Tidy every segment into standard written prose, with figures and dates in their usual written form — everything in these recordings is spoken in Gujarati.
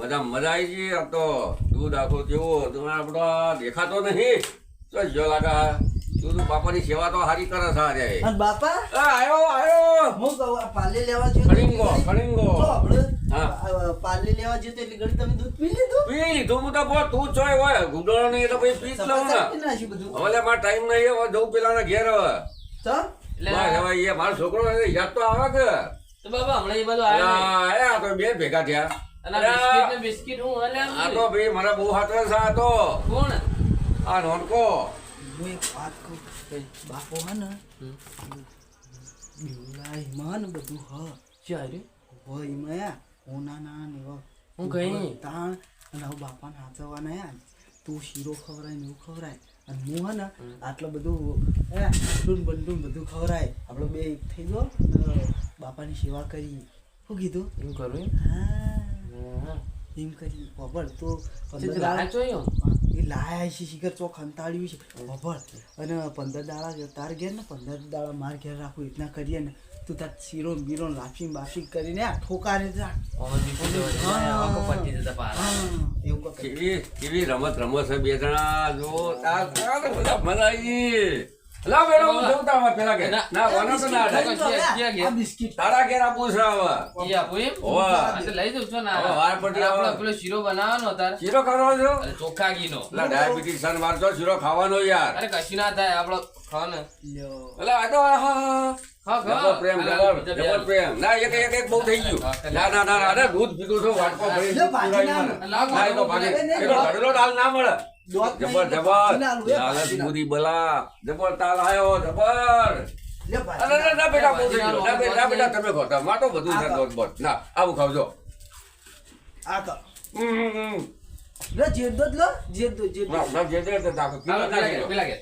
બધા મજા આવી ગઈ. આ તો દૂધ આખો કેવો તમારા બધા દેખાતો નહીં તો જો લાગા તું બાપાની સેવા તો સારી કરે છે આજે. અને બાપા આયો હું કહું આ પાર્લે લેવા જ્યો ખડીંગો પાર્લે લેવા જ્યો તો એટલે ઘડી તમે દૂધ પી લીધું પી લીધું હું તો બહુ તું ચોય હોય ગુંડળો નહીં એટલે પછી પી જ લઉં ને. પી નાખ્યું બધું હવે મારે ટાઈમ નહીં હવે જવું પેલા ઘેર હવે તો હવે મારો છોકરો યાદ તો આવે કે તો બાબા હમણાં એ બધું આવ્યું આ તો બે ભેગા થયા. અને બિસ્કિટ ને બિસ્કિટ હું હલે આ તો ભાઈ મારા બહુ હાથ છે. આ તો કોણ આ નોનકો હું એક વાત કહું બાપો હે ને બીવલાઈમાં ને બધું હ ચારે હોય એમાં હોના ના ને એવા હું કઈ તાણ અને હવે બાપાને હાચવવાના યાર તું શીરો ખવરાય ને એવું ખવરાય અને હું હે ને આટલું બધું બંડું બધું ખવરાય આપણે બે એક થઈ ગયો બાપાની સેવા કરી શું કીધું એમ કરું હા એમ કરી બબલ તો એ લાયા છે શિખર ચોક હંતાડ્યું છે બબલ અને 15 દાડા તાર ઘેર ને 15 દાડા માર ઘેર રાખું એટલા કરીએ ને તું તાર શીરો બીરો લાપસી બાપસી કરીને આ ઠોકારે જા એવું કહો કેવી રમત રમત છે બે જણા જો તાર બધા મજા આવી. લા બેડો હું જઉં તાર પેલા ઘેર. ના વનો તો ના અડાય. આ બિસ્કિટ તારા ઘેર આપું છે હવે. ઈ આપું એમ હોવે. તો લઈ જઉં છો ને હવે વાર પડી આવે. આપણે પેલો શીરો બનાવવાનો તાર શીરો ખાવાનો છો? અને ચોખ્ખા ઘીનો લા ડાયાબિટીસ સન વારતો શીરો ખાવાનો યાર. અરે કશું ના થાય આપણો ખાવ ને લ્યો એટલે આ તો ખાવ જબર પ્રેમ જબર પ્રેમ. ના એક બહુ થઈ ગયું. ના અરે દૂધ પીધું છું વાટકો ભરી લે, ભાજી ના ના એ તો ભાગે પેલો ઘડેલો દાલ ના મળે. જબર લાલચ બુરી બલા જબર તાલ આયો જબર. લે અરે ના બેટા બહુ થઈ ગયું. ના બેટા તમે ખોટા માં તો બધું છે દોત ના આવું ખાવજો. આ તો હમ. લે જેદ લો જેદ ના જે દે તો દાખો કિલો ના કિલો. પેલા કે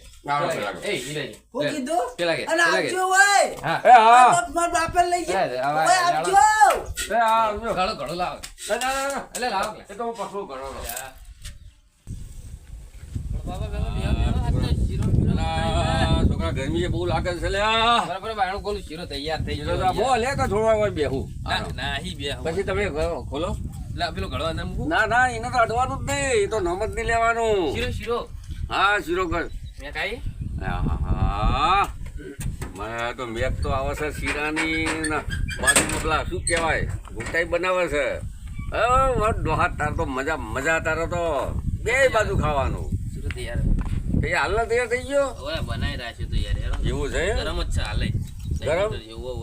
એ ઈ લઈ હું કીધું પેલા કે અને આપજો ઓય હા એ હા આ માર બાપે લઈ એ, ગયા હવે ઓય આપજો એ હા જો. ઘણો લાવ ના એટલે લાવ એ તો હું પકડું કરો બાબા બેનો શીરો છોકરા ગરમી બહુ લાગે છે લ્યા. બરાબર બાયણું ખોલું શીરો તૈયાર થઈ શીરો તો ગયો બહુ લે તો થોડવા હોય બેહું. નહીં બે પછી તમે ખોલો. લા પેલો ઘડવા નામ મૂકું ના એને તો અડવાનું જ નહીં. એ તો નમ જ નહીં લેવાનું. શીરો હા શીરો કર. મેં કાઈ હા મને તો મેપ તો આવે છે શીરાની ને બાજુમાં પેલા શું કહેવાય ગુટાઈ બનાવે છે. ડોહા તાર તો મજા તારો તો બે બાજુ ખાવાનું. શીરો તૈયાર એ હાલના તૈયાર થઈ ગયો હવે બનાવી રહ્યા છે તો યાર એવું છે ગરમ જ છે હાલે ગરમ? એવું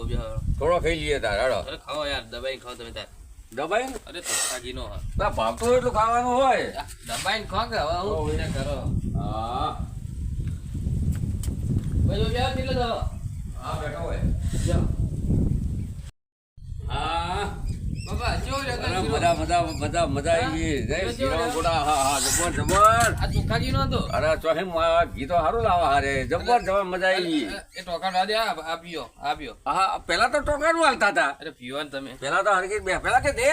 થોડો ખાઈ લઈએ તાર હાડો અરે ખાઓ યાર દબાઈ ખાઓ તમે તાર દબાઈ અરે ચોખ્ખા ઘીનો હા ભાવ તો એટલું ખાવાનું હોય. દબાઈને ખા કે હવે હું વિચાર કરો હા ભાઈ બે કેટલો દવા હા બેઠો હોય જાઓ હા બાબા જો લે અરે મજા આવી ગઈ. જય શ્રી રામ ગોડા. હા જબર આ ચોખ્ખા ઘીનો હતો અરે ચોહે ઘી તો સારું લાવા હારે જબર મજા આવી ગઈ. એ ટોકા રાદે આ પીઓ હા પેલા તો ટોકાનું હાલતા હતા. અરે પીવો ને તમે પેલા તો હરકી પેલા કે દે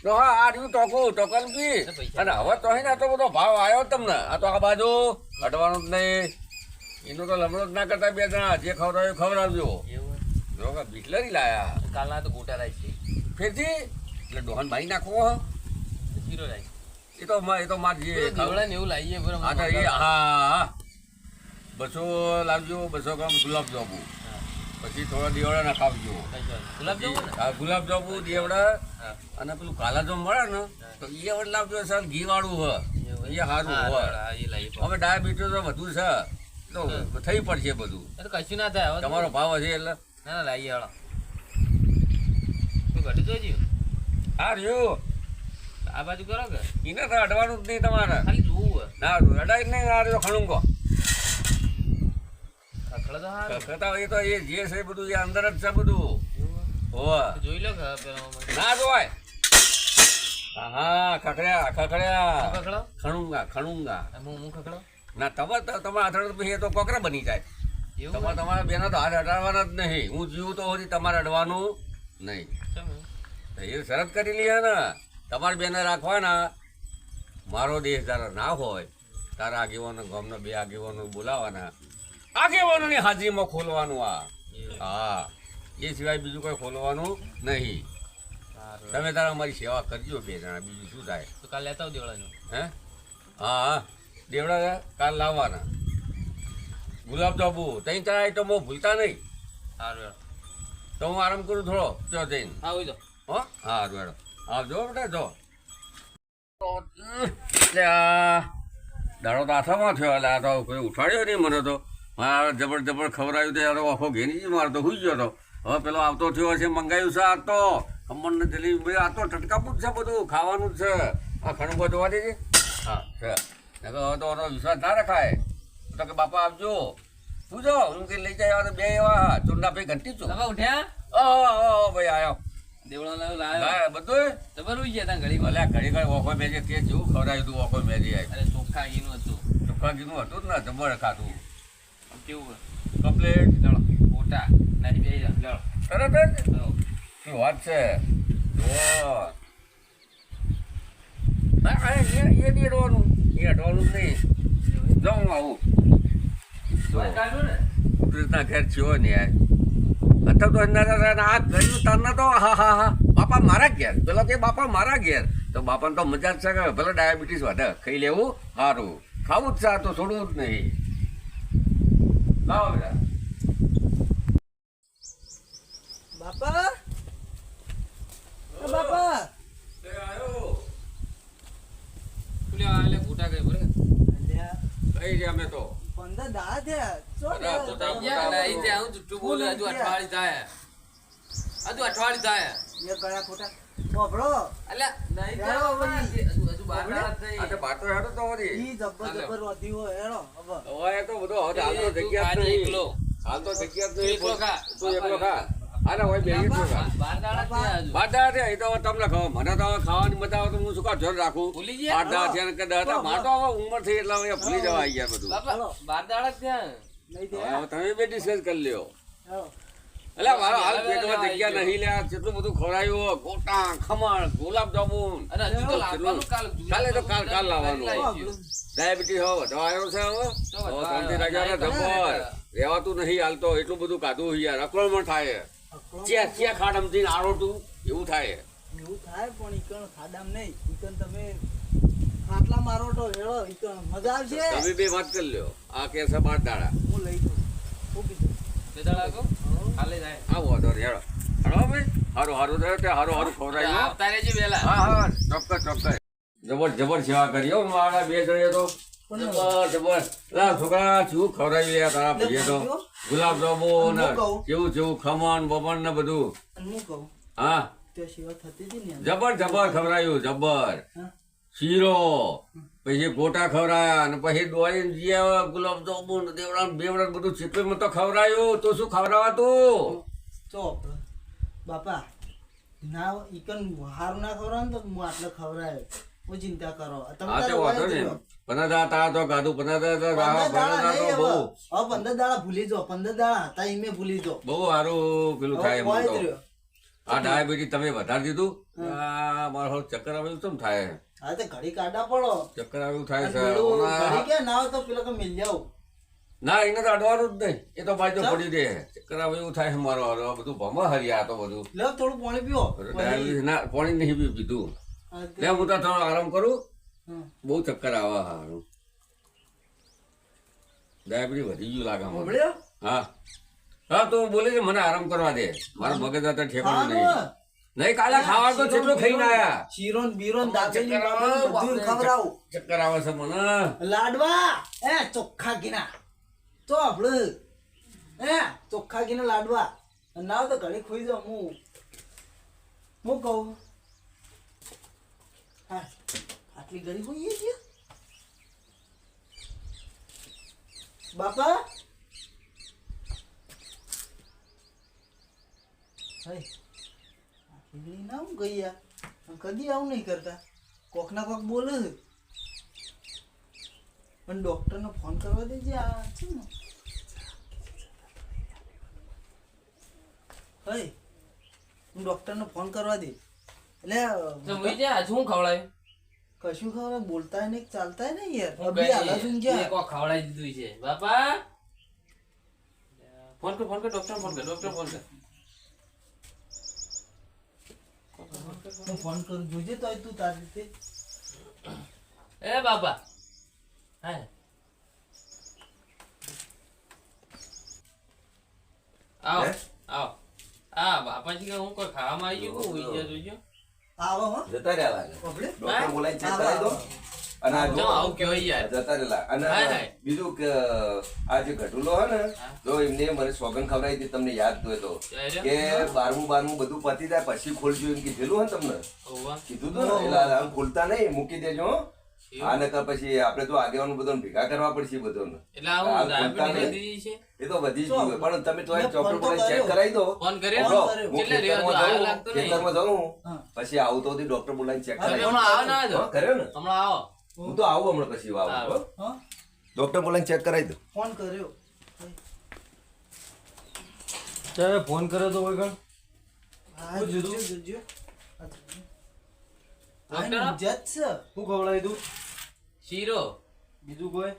તો હા આ રહ્યું ટોકન પી. અને હવે તો હે ને તો બધો ભાવ આવ્યો તમને. આ તો આ બાજુ હટવાનું જ નહીં. એનું તો લમણો જ ના કરતા બે જણા જે ખવડાવ્યું ખવડાવજો. એવું જો કે બિસ્લરી લાયા કાલના તો ગોટા લાવી છે ફેરથી એટલે ડોહન ભાઈ નાખવો હ. શીરો લાવી એ તો માર જે દીવડા ને એવું લાવીએ બરાબર હા તો એ હા 200 લાવજો 200 ગ્રામ ગુલાબ જાંબુ. પછી થોડા દીવડા નાખાવજો. ગુલાબ જાંબુ ને હા ગુલાબ જાંબુ દીવડા હા અને પેલું કાલા જાંબુ મળે ને તો એ વડ લાવજો સર ઘી વાળું હ એ સારું હોય. હા એ લાવી હવે ડાયાબિટીસ તો વધુ છે તો થઈ પડશે બધું. તો કશું ના થાય હવે તમારો ભાવ હશે એટલે ના લાવીએ હળો તું ઘટી જોઈજો હા રહ્યું આ બાજુ કરો કે એને તો અડવાનું જ નહીં તમારે. ખાલી જોવું ના અડાય જ નહીં. આ રહ્યો ખણુંગો ખખડો તો હારો ખતા એ તો એ જે છે બધું એ અંદર જ છે બધું. હોવે જોઈ લો કે પેલા ના જોવાય. હા ખખડ્યા ખખડો ખણુંગા હું ખખડો ના તમારા હાથડ પછી એ તો કોકરા બની જાય. એવું તમારા બેનો તો હાથ અડાડવાના જ નહીં. હું જીવું તો હોતી તમારે અડવાનું નહીં. તો એ શરત કરી લે ને તમારે બેને રાખવાના. મારો દેશ તારા ના હોય તારા આગેવાનો ગામના બે આગેવાનો બોલાવાના. આગેવાનોની હાજરીમાં ખોલવાનું આ. હા એ સિવાય બીજું કોઈ ખોલવાનું નહીં. તમે તારા અમારી સેવા કરજો બે જણા બીજું શું થાય તો કાલ લેતા આવ દેવળાનું. હે હા હા દેવડા કાલ લાવવાના ગુલાબજાંબુ તઈ તારા આઈટમો ભૂલતા નહીં સારું હેડો. તો હું આરામ કરું થોડો ત્યાં જઈને હા હોય તો. હો હા મેડમ આવજો બેટા જો એટલે આ દાડો તો આથામાં થયો એટલે આ તો કોઈ ઉઠાડ્યો નહીં મને તો મારે જબર ખવડાવ્યું તો યાર આખો ઘેરી મારે તો સુઈ ગયો હતો હવે પેલો આવતો થયો છે મંગાવ્યું છે આ તો ખમણ ને જલેબી આ તો ટટકાપું જ છે બધું ખાવાનું જ છે આ ખણું જોવા દેજે હા છે હવે તો એનો વિશ્વાસ ના રખાય તો કે બાપા આપજો શું જો હું કે લઈ જાય તો બે એવા ચૂંડા ભાઈ ઘંટી છું બાપા ઉઠ્યા? ભાઈ આવ્યો દેવળાનું લાવ્યો. લાય બધું તો બરું ગયા તા ઘડી ભલે ઘડી ઓખો મેજે તે જેવું ખવડાવ્યું તું ઓખો મેજી આવી અરે ચોખ્ખા ઘીનું હતું. ચોખ્ખા ઘીનું હતું જ ને જબર ખાતું આમ કેવું કમ્પ્લેટ ચાલો મોટા નાની બે ચાલો. તરત જ શું વાત છે એ નહીં અડવાનું એ અડવાનું જ નહીં જાઉં આવું કૃષ્ણ ઘેર થયો ને યાર અત્યારે તો આ કર્યું તારના તો હા હા હા બાપા મારા ઘેર પેલા તે બાપા મારા ઘેર તો બાપાને તો મજા જ છે કે ભલે ડાયાબિટીસ વધે ખાઈ લેવું સારું ખાવું જ છે આ તો છોડવું જ નહીં લાવો બેટા બાપા બાપા એટલે મોટા ગઈ બરે અલ્યા કઈ રહ્યા અમે તો 15 દાડા થયા ચો અરે, પોતા- અહીં ત્યાં હું જુઠ્ઠું બોલે હજુ અઠવાડિયું થાય. હજુ અઠવાડિયું થાય. એ કયા ખોટા બોબડો અલ્યા નહીં ચાલો થાય. ભાઈ. હજુ 12 દાડા જ આ તો થઈ. બાટો હેડો તો વળી ઈ જબર વધી હોય હેડો હવે હવે તો બધો હવે હાલ તો તું જગ્યા જ આજે નહીં એકલો. હાલ તો જગ્યા જ તું એકલો ખા. તું એકલો ખા અરે હોય બે એકલો ખા 12 દાડા જ થયા હજુ. બાટા છે એ તો હવે તમને ખબર મને તો હવે ખાવાની મજા આવે તો હું શું કામ જોર રાખું ભૂલી ગયા? બાટા છે ને કે દાદા મારે તો હવે ઉંમર થઈ એટલે હવે ભૂલી જવા આવી ગયા બધું બાપા 12 દાડા જ થયા. નહીં દે હવે તમે બે ડિસ્કસ કરી લ્યો હેડો એટલે મારો હાલ પેટમાં જગ્યા નહીં લ્યા કેટલું બધું ખવડાવ્યું ગોટા ખમણ ગુલાબ જાંબુ અને હજુ તો લાવવાનું કાલે તો કાલ લાવવાનું લાવી ડાયાબિટીસ હવે વધવા આવ્યો છે હવે હવે શાંતિ રાજા જબર રહેવાતું નહીં હાલ તો એટલું બધું કાઢું યાર અકળમાં થાય ચિયા ખાડમથી આરોટું એવું થાય એવું થાય પણ ઈકણ ખાડામ નહીં ઈકણ તમે આટલા મારો તો હેડો ઈકણ મજા આવશે તમે બે વાત કરી લ્યો આ કે છે 12 દાડા હું લઈ દઉં હું કીધું બે દાડા આગો કાલે જાય. આવો વાંધો નહીં હેડો હેડો ભાઈ હારું હારું થયો તે હારું હારું ખવડાવ્યું આવતા રહેજે વહેલા. હા હા ચોક્કસ જબર સેવા કરી હો મારા બે જણીએ તો જબર લા છોકરા શું ખવડાવી લે તારા ભાઈએ તો ગુલાબ જાંબુ ને કેવું ખમણ બમણ ને બધું અને હું કહું હા તે સેવા થતી હતી ને જબર ખવડાવ્યું જબર હા શીરો પછી ગોટા ખવડાયા અને પછી દોડીને જીયા ગુલાબ જાંબુ ને દેવડા બેવડા બધું છીપીમાં તો ખવડાયું તો શું ખવડાવાતું ચો બાપા ના ઈકન હારું ના ખવડાવ ને તો હું આટલે ખવડાયો હું ચિંતા કરો તમે હા તે તારે વાંધો વાય નહીં કરો. પનાદા તા તો ગાધું પનાદા તો 15 દાડા નહીં બહુ હવે. હવે 15 દાડા ભૂલી જાઓ 15 દાડા હતા ઈ મેં ભૂલી જાઓ બહુ સારું પેલું થાય હવે એમ વાય જ તો રહ્યો. આ ડાયાબિટીસ તમે વધારી દીધું આ મારો ચક્કર આવ્યું કેમ થાય હા તે ઘડી કાઢા પડો ચક્કર આવ્યું થાય અને છે પેલું ઓના- ઘડી કે ના હોય તો પેલો કે મિલ જાવ ના એને તો અડવાનું જ નહીં એ તો બાજુ પડી દે ચક્કર આવે એવું થાય છે મારો હાલો. આ બધું ભમા હરિયા તો બધું લે થોડું પાણી પીઓ ડાયાબિટીસ ના પાણી નહીં પીધું હા, તે- લે હું તો થોડો આરામ કરું હા. બહુ ચક્કર આવે હારું ડાયાબિટીસ વધી ગયું લાગે મને. સાંભળ્યો? હા હા તો બોલે છે મને આરામ કરવા દે મારો મગજ અત્યારે ઠેકાણું નહીં ખાવાનું. નહીં કાલે ખાવા તો કેટલું ખાઈને આયા શીરો ને બીરો ને દાબેલી ચક્કર આવે, બાબેલી બધું બાપરે, ખવડાવું ચક્કર આવે છે મને લાડવા ચોખ્ખા ઘીના તો આપણે ચોખ્ખા ઘીના લાડવા અને ના હોય તો ઘડી ખોઈ જાઉં હું કહું હા આટલી ઘડી ખોઈએ છીએ બાપા હઈ આટલી ના હું ગઈ યાર કદી આવું નહીં કરતા કોક ના કોક બોલે છે પણ ડોક્ટરને ફોન કરવા દેજે આ છે ને હઈ હું ડોક્ટરને ફોન કરવા દે એટલે તો મુઈ જા શું ખવડાય કશું ખબર બોલતા નહીં ચાલતા નહીં યાર હું અભી હાલા કઈ સુન જા એક વાર ખવડાવી દીધું છે બાપા ફોન કર ડોક્ટર ફોન કર હું ફોન કરું જોજે તોય તું તારી રીતે એ બાપા હા આવો હે? આવો આ બાપાજી કે હું કોઈ ખાવામાં આવી ગયું હું ઉઈ જોજો આવો હો જતા રહ્યા લાગે આપણે ડોક્ટર બોલાવીને ચેક કરાવી દો અને આ જો જો આવું કેવો યાર જતા રહેલા અને હાય, હાય. બીજું કે આ જે ઘટુલો હે ને હા. જો એમને મને સોગન ખવડાવી હતી તમને યાદ હોય તો ત્યારે? કે 12મું બધું પતી જાય પછી ખોલજો એમ કીધેલું હે ને તમને ઓવા કીધું તું ને એટલે આમ ખોલતા નહીં મૂકી દેજો હો. એવું? આ નકર પછી આપણે તો આગેવાનું બધું ભેગા કરવા પડશે બધું એટલે આવું હાલ ડાયાબિટીસ ખોલતા નહીં. દીધી છે એ તો વધી જ ગયું હોય. પણ તમે તો મેં ચોપડો ફોન તો બોલાવીને ચેક કર્યો. કરાવી દો ફોન કર્યો? જો, ફોન હું કેટલે રહ્યો? ખેતરમાં હાલ જાઉં, લાગતો નહીં. ખેતરમાં જાઉં, હા. પછી આવું તો ડોક્ટર બોલાવીને ચેક હા, કરાવી તમે દો. હમણાં આવો ના આવજો. હા, કર્યો ને હમણાં આવો હું તો આવું હમણાં પછી આવું સારું. હો. હા ડોક્ટર બોલાવીને ચેક કરાવી દો ફોન કર્યો ચાલે ફોન કર્યો તો વગર હા જોજો જોજો આ જોજો. આ ડોક્ટર? જજ છે શું ખવડાવી તું શીરો બીજું કોઈ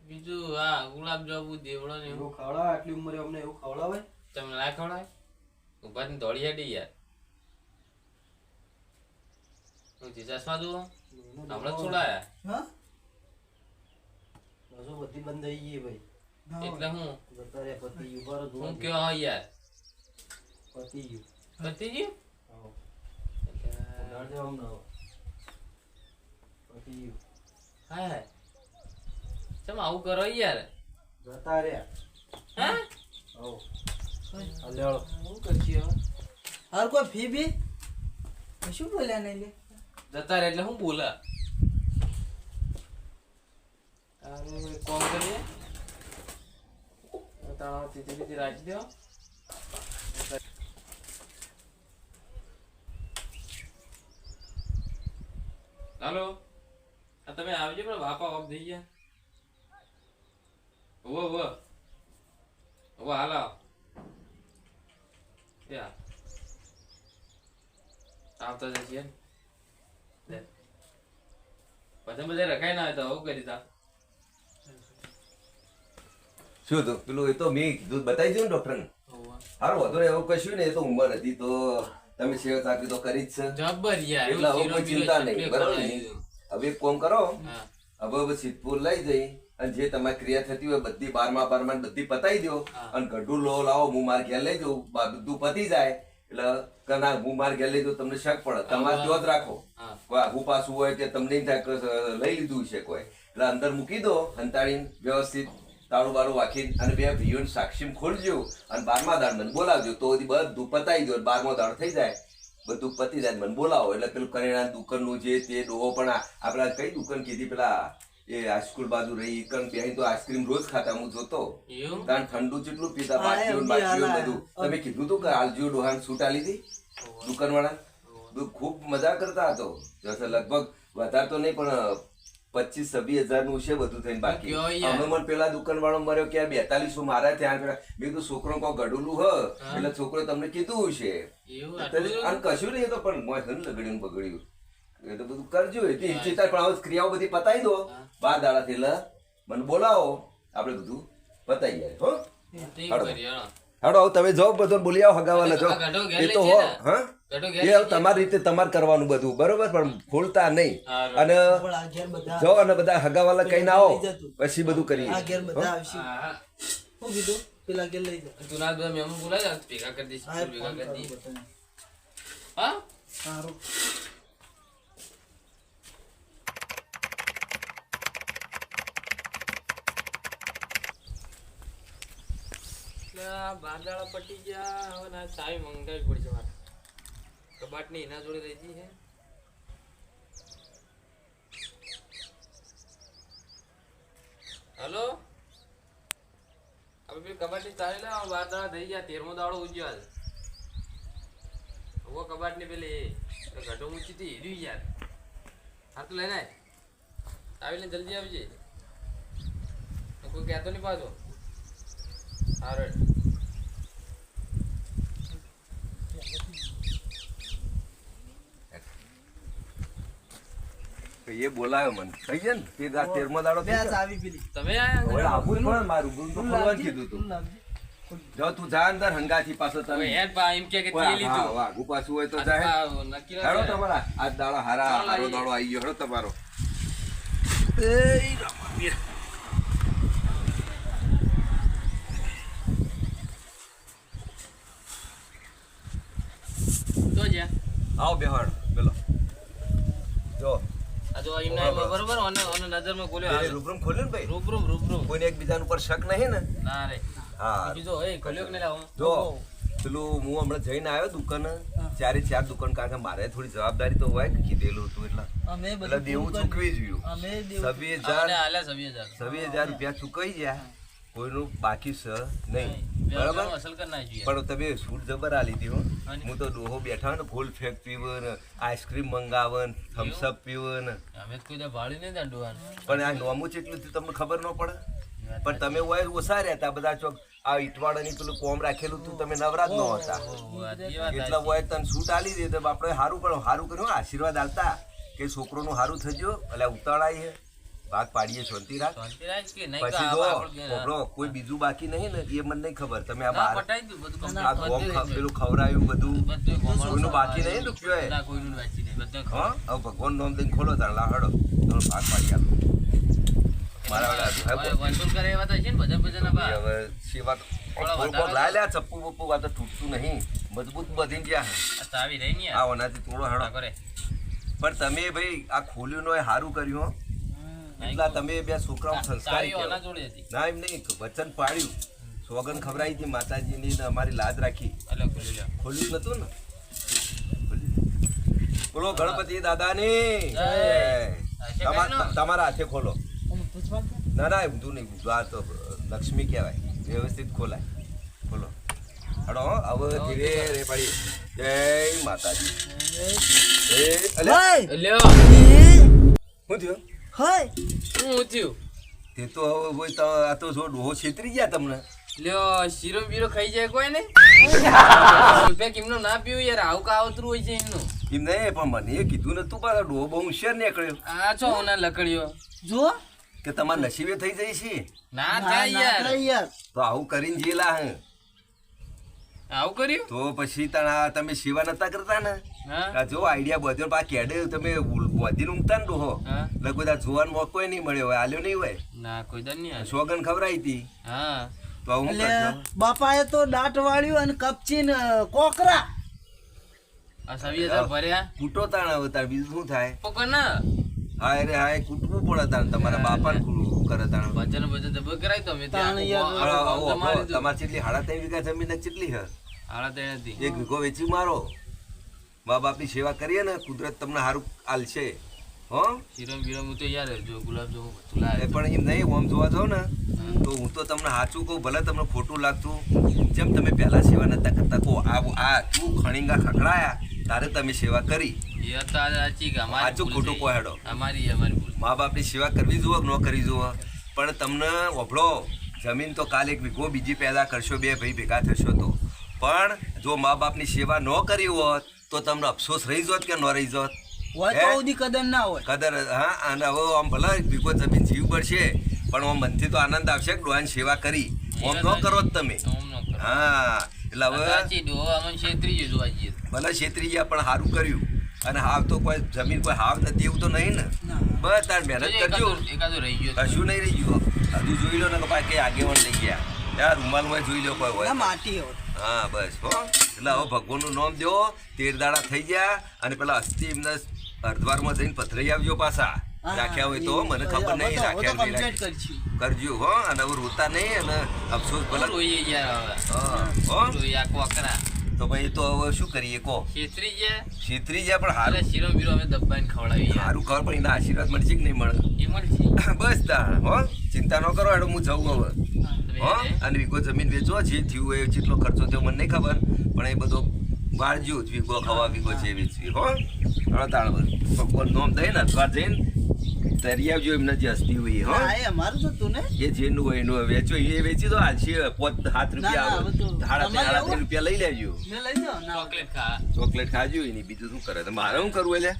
બીજું આ ગુલાબ જાંબુ દેવડો ને એવું એવું ખવડાવે આટલી ઉંમરે અમને એવું ખવડાવે તમે ના ખવડાય ઉભા થઈને દોડી હેડી યાર હું ચશ્મા દઉં હમણાં જ છોડાયા હા રસો બધી બંધ થઈ ગઈ ભાઈ હા. એટલે હું જતા રે પતિ ગયું બાર હું કયો હા યાર પતિ ગયું પતી ગયું આવો એટલે ઉડાડ દેવા અમને હવે. પતિ ગયું હાય હાય ચમ આવું કરો યાર જતા રહ્યા હા આવો હાલે હાલો હું કરશી હવે હાલ કોઈ ફી બી શું બોલ્યા નહીં લે જતા રહે એટલે હું બોલા તારું એક કામ કરીએ તારા તીધી રાખી દો હાલો આ તમે આવજો પણ બાપા ઓફ થઈ ગયા ઓ હાલ આવ યા આવતા જઈએ ને પછી બધા રખાય ના હોય તો આવું કરી તા શું તો પેલું એ તો મેં કીધું બતાવી દઉં ને ડોક્ટરને સારું વધુ એવું કશું ને એ તો ઉંમર હતી તો તમે સેવા ચાકરી તો કરી જ છે જબર યાર એટલે હવે કોઈ ચિંતા નહીં બરાબર ને? હવે એક કામ કરો હા હવે સિદ્ધપુર લઈ જઈ અને જે તમારી ક્રિયા થતી હોય બધી બારમાં બધી પતાવી દો હા. અને ગઢું લો લાવો હું માર ઘેર લઈ જાઉં બધું પતી જાય એટલે કના હું માર ઘેર લઈ જાઉં તમને શક પડે તમારે ત્યાં જ રાખો હા કોઈ આઘું પાછું હોય કે તમને એમ થાય કે લઈ લીધું છે કોઈ એટલે અંદર મૂકી દો હંતાડીને વ્યવસ્થિત તાળું બાળું વાંખીને અને બે ભાઈઓને સાક્ષી ખોલજો અને 12મા દાડ મને બોલાવજો તો બધી બધું પતાવી દો 12મો દાડ થઈ જાય બધું પતી જાય મને બોલાવો એટલે પેલું કરિયાણા દુકાનનું જે તે ડોહો પણ આપણા કઈ દુકાન કીધી પેલા એ હાઈસ્કૂલ બાજુ રહી કણ બેહી તો આઈસ્ક્રીમ રોજ ખાતા હું જોતો એવું કારણ ઠંડુ કેટલું પીતા હા, બાટલીઓ એમ બાટલીઓ બી બધું તમે કીધું તું કે આલજીઓ ડોહાને છૂટ આલી હતી દુકાનવાળા ખૂબ મજા કરતા હતો જશે લગભગ વધારે તો નહીં પણ 25-26 હજારનું છે બધું થઈને બાકી કયો યાર? અમે મને પેલા દુકાનવાળો મર્યો કે 4200 મારા ત્યાં પેલા મેં કીધું છોકરો કોઈ ગડુલું હ એટલે છોકરો તમને કીધું છે એવું આટલું અને કશું નહીં એ તો પણ મોય ઘણું લગડ્યું બગડ્યું એ તો બધું કરજો એથી ચિંતા પણ હવે ક્રિયાઓ બધી પતાવી દો 12 દાડાથી એટલે મને બોલાવો આપણે બધું પતાવી જાય હો તે કરી હા હાડો હવે તમે જાઓ બધો બોલી આવો હગાવાલા જાઓ આ ગાઢો ઘેર એ લઈ તો જઈએ હો ને? હા ગટો એ ઘેર હવે તમારી રીતે તમારે કરવાનું બધું બરોબર પણ ભૂલતા નહીં હારું. અને પણ આ ઘેર બધા જાઓ અને બધા હગાવાલા કઈ ના આવો લઈ જતું. પછી બધું કરીએ આ ઘેર બધા આવશે હા શું કીધું પેલા ઘેર લઈ જા તું ના બધા મેમો બોલાય ભેગા કરી દઈશ હા ભેગા ફોન કરી કરું દઈશ બધાને. હા સારું એટલે આ બાંધાળા પટી ગયા હવે ના ચાવી મંગાવી પડશે મારે કબાટની એના જોડે રહી ગઈ છે હલો હવે પેલી કબાટની ચાવી લે બાંધાળા થઈ ગયા 13મો દાડો ઉજ્યો આજે હવે કબાટની પેલી ઘટો ઊંચી હતી હીરી યાર હા તો લઈને આય. ચાવી લઈને જલ્દી આવજે કોઈ કહેતો નહીં પાછો સારું એ બોલાયો મને થઈ જાય ને તે 13મો દાડો બે થઈ આ ગયો. ચાવી પેલી તમે આયા હવે આવું જ પડે ને મારું ગુણ તો ખોલવાનું કીધું તું તું લાવજે. જો તું જા અંદર હંગાથી પાછો હવે તમે હેડ પા એમ કે તે લીધું વાઘું પાછું હોય તો આ જાય પા નક્કી હેડો ના તમારા આજ દાડો હારા ચાલો હારો આવીએ. દાડો આવી ગયો હેડો તમારો તો જા આવો બેહાડ પેલો જો આ જો એમના બરોબર અને નજરમાં ખોલ્યો પેલી રૂબરૂમ ખોલ્યું ને ભાઈ રૂબરૂમ કોઈને એકબીજા ઉપર શક નહીં ને ના રે હા બીજો એ ખોલ્યો કે નહીં લાવો જો પેલું હું હમણાં જઈને આવ્યો દુકાન ચારે ચાર દુકાન કારણ કે મારે થોડી જવાબદારી તો હોય કે કીધેલું હતું એટલે અમે એટલે બધું દેવું પૂરું ચૂકવી જોયું અમે દેવું સવી આને હજાર આલ્યા સભ્ય જા 20,000 રૂપિયા ચૂકવી ગયા કોઈનું બાકી છે નહીં બરાબર બરાબર અસલ કર નાખ્યું પણ તમે સૂટ જબર આ લીધી હો અને? હું તો ડોહો બેઠા ને ફૂલ ફેક પીવન આઈસ્ક્રીમ મંગાવન થમ્સઅપ પીવન અમે તો કોઈ દા ભાળી નહીં દાંડવાનું પણ આ નોમું જેટલું થયું તમને ખબર ન પડે પણ તમે હોય ઓછા રહેતા બધા ચોક આ ઈટવાડાની પેલું કોમ રાખેલું તું તમે નવરાત ન હતા એટલા હોય તને સૂટ આલી દે તો આપણે સારું પણ સારું કર્યું આશીર્વાદ આલતા કે છોકરોનું સારું થજો એટલે ઉતાળાય છે ભાગ પાડીએ શાંતિ રાખ શાંતિ રાખ કે નહીં પછી જો બોલો, કોઈ બીજું બાકી નહીં ને એ મને નહીં ખબર તમે આ બાર પટાઈ દઉં બધું આ ગોમ પેલું ખવડાયું બધું બધું કોઈનું બાકી નહીં રૂપિયો એ ના કોઈનું વાંચી નહીં બધું હા હવે ભગવાન નામ દઈને ખોલો તાર લાહડો તમે ભાગ પાડી આપો મારા વાળા હવે વસૂલ કરે એવા તો છે ને ભજન ભજન બા હવે સેવા કોક લાય લે ચપ્પુ બપ્પુ આ તો તૂટતું નહીં મજબૂત બધી ગયા આ ચાવી રહી ને આ ઓનાથી થોડો હડો કરે પણ તમે ભાઈ આ ખોલ્યું નો સારું કર્યું હો એટલા તમે બે છોકરાઓ સંસ્કારી ચાવી ઓના કહેવાય. જોડે હતી ના એમ નહીં વચન પાડ્યું સોગન ખવડાવી હતી માતાજીની ને અમારી લાજ રાખી એટલે ખોલી લ્યો ખોલ્યું જ નતું ને બોલો ગણપતિ દાદાની જય. જય. તમારા હાથે ખોલો અમે પૂછવા ગયા? ના ના ઊંધું નહીં ઊંધું. આ તો લક્ષ્મી કહેવાય વ્યવસ્થિત ખોલાય ખોલો હડો હવે ધીરે રે પડી જય માતાજી અલે હોય! લ્યો એ! શું થયું હોય! શું થયું તે તો હવે હોય તો આ તો જો ડોહો છેતરી ગયા તમને લ્યો શીરો બીરો ખાઈ જાય કોઈ ને રૂપિયા કેમનું ના પીવું યાર આવું કા આવતરું હોય છે એમનું એમ નહીં પણ મને એ કીધું નતું પણ આ ડોહો બહુ હોશિયાર નીકળ્યો આ છો ઓના લકડીઓ જો કે તમારા નસીબે થઈ જાય છે ના ના, થાય ના યાર થાય યાર. તો આવું કરીને જેલા હે આવું કર્યું તો પછી તણા તમે સેવા નતા કરતા ને હા આ જો આઈડિયા બધો પા કેડે તમે બોધીને ઊંઘતા ને ડોહો હા એટલે કોઈ તાર જોવાનો મોકો નહીં મળ્યો હોય આલ્યો નહીં હોય ના કોઈ દર નહીં આવે. સોગન ખવડાવી હતી હા તો હું એટલે કરશો બાપાએ તો દાંત વાળ્યું અને કપચીને કોકરા આ સવી હજાર ભર્યા કૂટો તાણ હવે તાર બીજું શું થાય પોકર ના હાય રે હાય કૂટવું પડે તાણ તમારા બાપાને કૂટવું કરે તાણ ભજન ભજન તો બહુ કરાય તો અમે તાણ યાર. તમારે કેટલી 3.5 વીઘા જમીન જ કેટલી હે હાડા તે નથી 1 વીઘો વેચી મારો મા બાપની સેવા કરીએ ને કુદરત તમને સારું આલશે હો શીરમ બીરમ હું તો યાર જો ગુલાબ જો ચુલા એ પણ એમ નહીં ઓમ જોવા જાવ ને તો હું તો તમને સાચું કહું ભલે તમને ખોટું લાગતું જેમ તમે પહેલા સેવા નતા કરતા કહો આ તું ખણીંગા ખખડાયા તારે તમે સેવા કરી એ તો આ સાચી કે અમારી સાચું ભૂલ ખોટું છે. કહો હેડો અમારી ભૂલ મા બાપની સેવા કરવી જુઓ કે ન કરવી જુઓ પણ તમને ઓભળો જમીન તો કાલે 1 વીઘો બીજી પેદા કરશો બે ભાઈ ભેગા થશો તો પણ જો મા બાપની સેવા ન કરી હોત તો તમને અફસોસ રહી જોત કે ન રહી જોત હોય તો સુધી કદર ના હોય કદર હા અને હવે આમ ભલે 1 વીઘો જમીન જીવ પડશે પણ આમ મનથી તો આનંદ આવશે કે ડોહાની સેવા કરી આમ ન કરો જ તમે ઓમ નો કરો. હા એટલે આ હવે સાચી ડોહો અમને છેતરી ગયો જોવા જઈએ તો. ભલે છેતરી ગયા પણ સારું કર્યું અને હાવ તો કોઈ જમીન કોઈ હાવ નથી એવું તો નહીં ને ના. બસ તાર મહેનત જોજો કરજો એકાદો રહી ગયો તો. કશું નહીં રહી ગયું હજુ જોઈ લો ને કે ભાઈ કઈ આગેવાન લઈ ગયા યાર રૂમાલમાં જોઈ લો કોઈ ના હોય માટી હોય હા બસ હો એટલે હવે ભગવાનનું નામ દો 13 દાડા થઈ ગયા અને પેલા અસ્થિ એમને અર્ધવારમાં જઈને પથરાઈ આવજો પાછા રાખ્યા હોય તો મને ખબર નહીં રાખ્યા નહીં કમ્પ્લીટ રાખ્યા. કરશું કરજો હો અને હવે રોતા નહીં અને અફસોસ ભલે રોઈએ યાર હવે હા હો રોઈએ આખો અકરા તો ભાઈ તો હવે શું કરીએ કહો છેતરી ગયા છેતરી જાય પણ અરે હારું શીરો બીરો અમે દબાઈને ખવડાવી યાર સારું ખબર પણ એના આશીર્વાદ મળશે કે નહીં મળે એ મળશે બસ તા હો ચિંતા ન કરો હેડો હું જઉં હવે તમે હો અને વીઘો જમીન વેચો જે થયું એ જેટલો ખર્ચો થયો મને નહીં ખબર પણ એ બધો વાળજો જ વીઘો ખવા વીઘો છે વેચવી હો હળો તાળ ભગવાન નોમ દઈ ને અથવા જઈને તરી આવજો એમને જે હસ્તી હોય હો ના, એ અમારું તો તું ને એ જેનું હોય એનું વેચો એ વેચી દો હાલશે 7 રૂપિયા ના, હવે તો આવે તમારે 3.5 આવું? રૂપિયા લઈ લેજો મેં લઈ જાઓ ના ચોકલેટ ખા ચોકલેટ ખાજો એની બીજું શું કરે તો મારે શું કરવું એટલે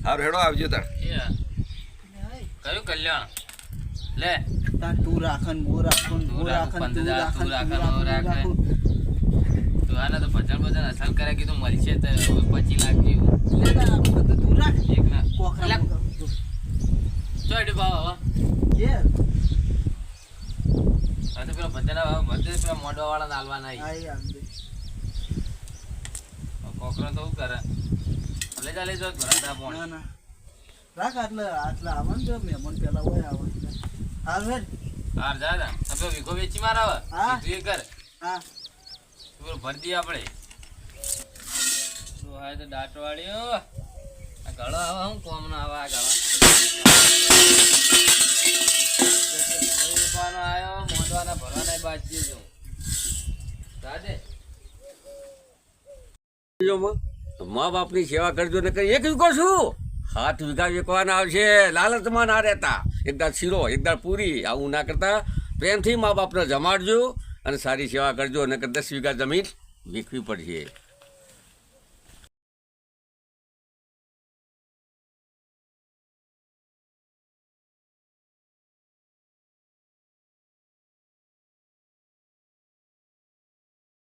સારું હેડો આવજો તાર એ કયું કલ્યાણ લે તાન તું રાખન મો રાખન તું મો રાખું, રાખન તું 15 રાખન તું તું રાખન, રાખન હું તું રાખન. રાખન. તો આને તો ભજન અસલ કરે કીધું મળશે તો 25 લાખ જેવું લે તાન આ બધું તું રાખ એક ના કોખરા અલ્યા, મોખરા. ચોઈડી ભાવ હવે ઘેર હવે તો પેલો ભજન હવે બધે પેલા મોઢવા વાળા નાલવા નહીં આઈ આમ દે. કોકરો તો શું કરે લઈ જા લઈ જાઓ ભરા દા ના પોણી ના રાખ આટલા આવવાનું તો મહેમાન પેલા હોય આવવાનું હાલ હેડ હાર જા જા હવે વીઘો વેચી માર હવે હા. તું એ કર હા પેલો ભરી દઈએ આપણે તો હા તો દાંત વાળ્યો આ ગળો આવા હું કોમ ના આવા આ ગળા આવ્યો મોઢવાના ભરવાના બાજી છું દાદે મા બાપની સેવા કરજો ને કઈ એક વીઘો શું 7 વીઘા વેચવાના આવશે લાલચમાં ના રહેતા એકદાર શીરો એકદાર પૂરી આવું ના કરતા પ્રેમથી મા બાપને જમાડજો અને સારી સેવા કરજો અને 10 વીઘા જમીન વેચવી પડશે